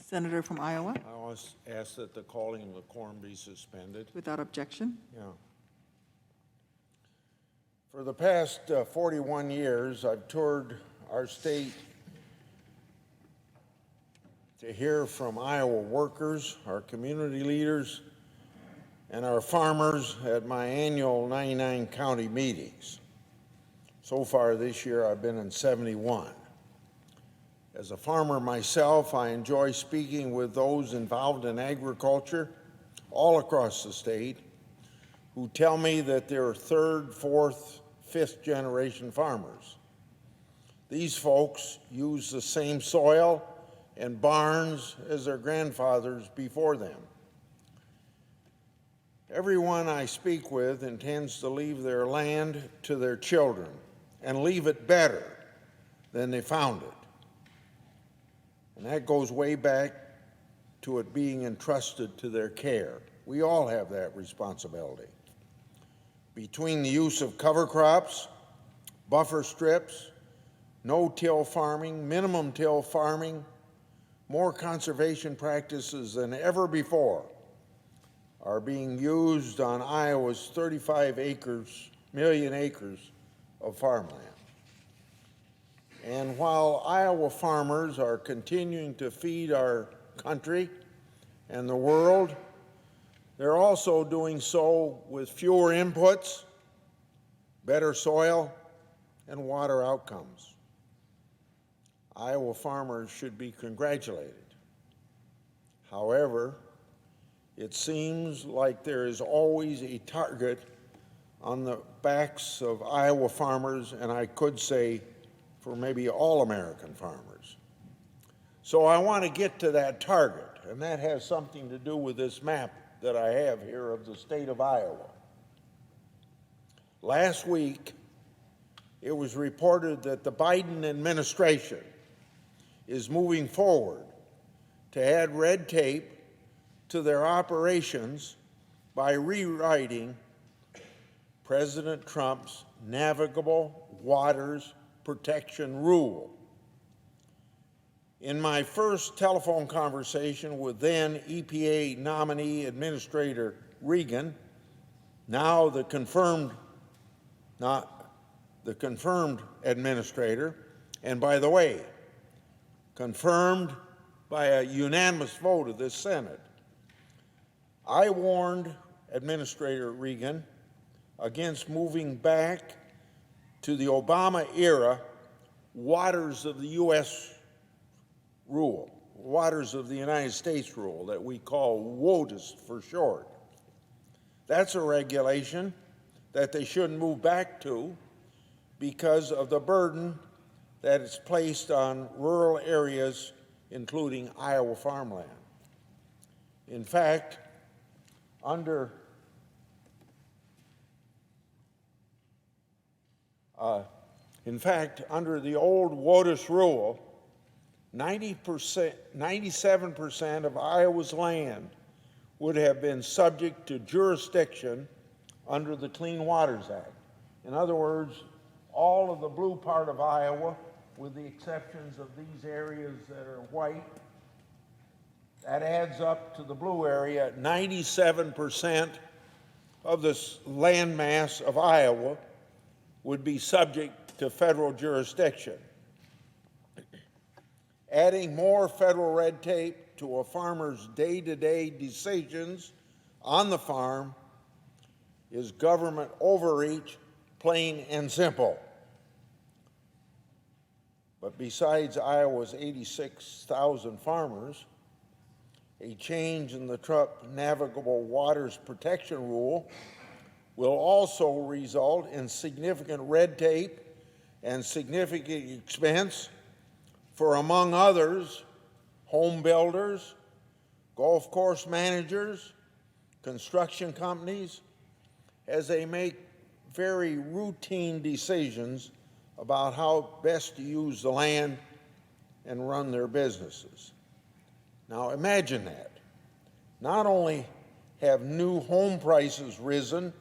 Senator from Iowa, I always ask that the calling of the quorum be suspended. without objection. Yeah. For the past 41 years, I've toured our state to hear from Iowa workers, our community leaders, and our farmers at my annual 99 county meetings. So far this year, I've been in 71. As a farmer myself, I enjoy speaking with those involved in agriculture all across the state who tell me that they're third, fourth, fifth generation farmers. These folks use the same soil and barns as their grandfathers before them. Everyone I speak with intends to leave their land to their children and leave it better than they found it. And that goes way back to it being entrusted to their care. We all have that responsibility. Between the use of cover crops, buffer strips, no-till farming, minimum till farming, more conservation practices than ever before are being used on Iowa's 35 million acres of farmland. And while Iowa farmers are continuing to feed our country and the world, they're also doing so with fewer inputs, better soil, and water outcomes. Iowa farmers should be congratulated. However, it seems like there is always a target on the backs of Iowa farmers, and I could say for maybe all American farmers. So I want to get to that target, and that has something to do with this map that I have here of the state of Iowa. Last week, it was reported that the Biden administration is moving forward to add red tape to their operations by rewriting President Trump's Navigable Waters Protection Rule. In my first telephone conversation with then EPA nominee Administrator Regan, now the confirmed administrator, and by the way, confirmed by a unanimous vote of this Senate, I warned Administrator Regan against moving back to the Obama era waters of the U.S. rule, waters of the United States rule that we call WOTUS for short. That's a regulation that they shouldn't move back to because of the burden that is placed on rural areas, including Iowa farmland. In fact, under the old WOTUS rule, 97% of Iowa's land would have been subject to jurisdiction under the Clean Waters Act. In other words, all of the blue part of Iowa, with the exceptions of these areas that are white, that adds up to the blue area. 97% of this land mass of Iowa would be subject to federal jurisdiction. Adding more federal red tape to a farmer's day-to-day decisions on the farm is government overreach, plain and simple. But besides Iowa's 86,000 farmers, a change in the Trump Navigable Waters Protection Rule will also result in significant red tape and significant expense for, among others, home builders, golf course managers, construction companies, as they make very routine decisions about how best to use the land and run their businesses. Now imagine that. Not only have new home prices risen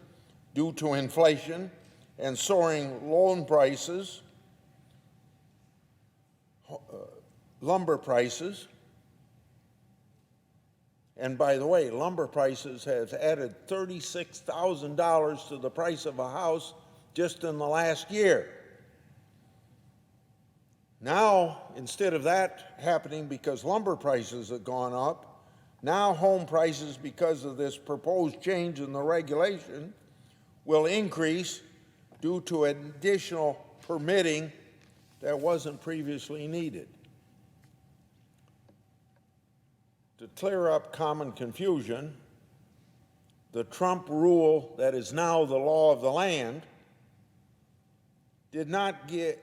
due to inflation and soaring loan prices, lumber prices, And by the way, lumber prices have added $36,000 to the price of a house just in the last year. Now, instead of that happening because lumber prices have gone up, now home prices, because of this proposed change in the regulation, will increase due to additional permitting that wasn't previously needed. To clear up common confusion, the Trump rule that is now the law of the land did not give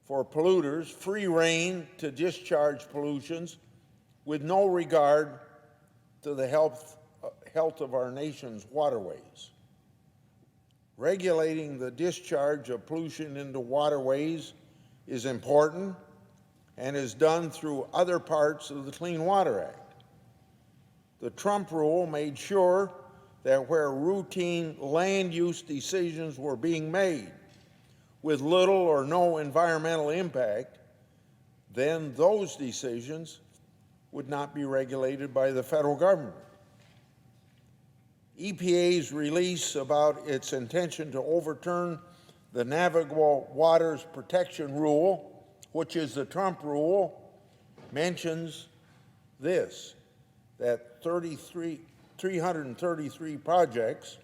for polluters free rein to discharge pollutions with no regard to the health of our nation's waterways. Regulating the discharge of pollution into waterways is important and is done through other parts of the Clean Water Act. The Trump rule made sure that where routine land use decisions were being made with little or no environmental impact, then those decisions would not be regulated by the federal government. EPA's release about its intention to overturn the Navigable Waters Protection Rule, which is the Trump rule, mentions this, that 333 projects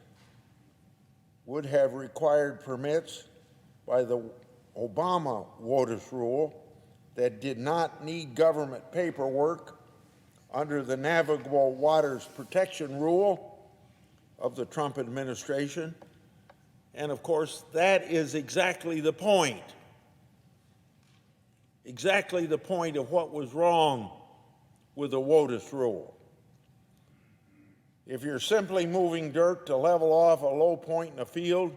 would have required permits by the Obama WOTUS rule that did not need government paperwork under the Navigable Waters Protection Rule of the Trump administration. And of course, that is exactly the point of what was wrong with the WOTUS rule. If you're simply moving dirt to level off a low point in a field,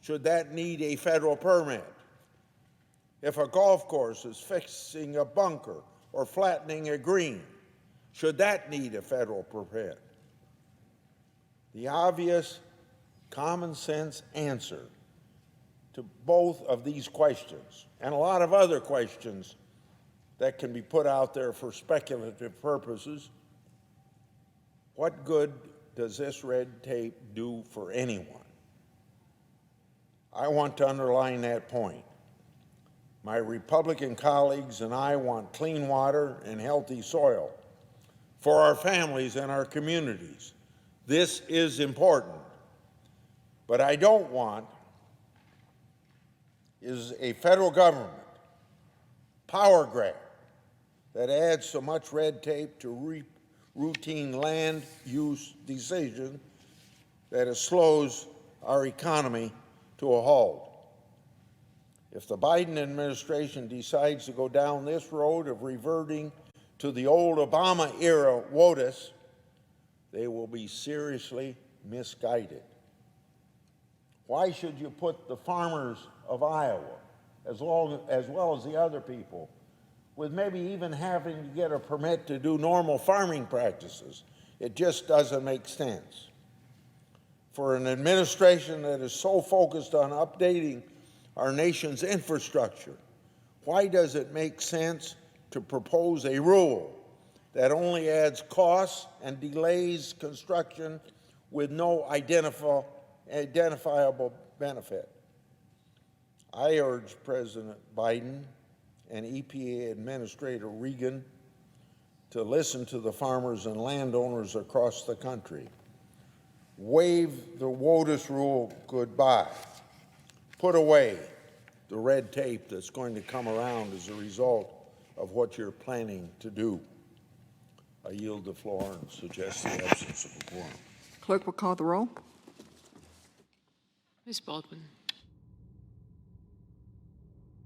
should that need a federal permit? If a golf course is fixing a bunker or flattening a green, should that need a federal permit? The obvious common sense answer to both of these questions, and a lot of other questions that can be put out there for speculative purposes: what good does this red tape do for anyone? I want to underline that point. My Republican colleagues and I want clean water and healthy soil for our families and our communities. This is important. But I don't want is a federal government power grab that adds so much red tape to routine land use decisions that it slows our economy to a halt. If the Biden administration decides to go down this road of reverting to the old Obama-era WOTUS, they will be seriously misguided. Why should you put the farmers of Iowa, as well as the other people, with maybe even having to get a permit to do normal farming practices? It just doesn't make sense. For an administration that is so focused on updating our nation's infrastructure, why does it make sense to propose a rule that only adds costs and delays construction with no identifiable benefit? I urge President Biden and EPA Administrator Regan to listen to the farmers and landowners across the country. Wave the WOTUS rule goodbye. Put away the red tape that's going to come around as a result of what you're planning to do. I yield the floor and suggest the absence of a quorum. Clerk will call the roll. Ms. Baldwin.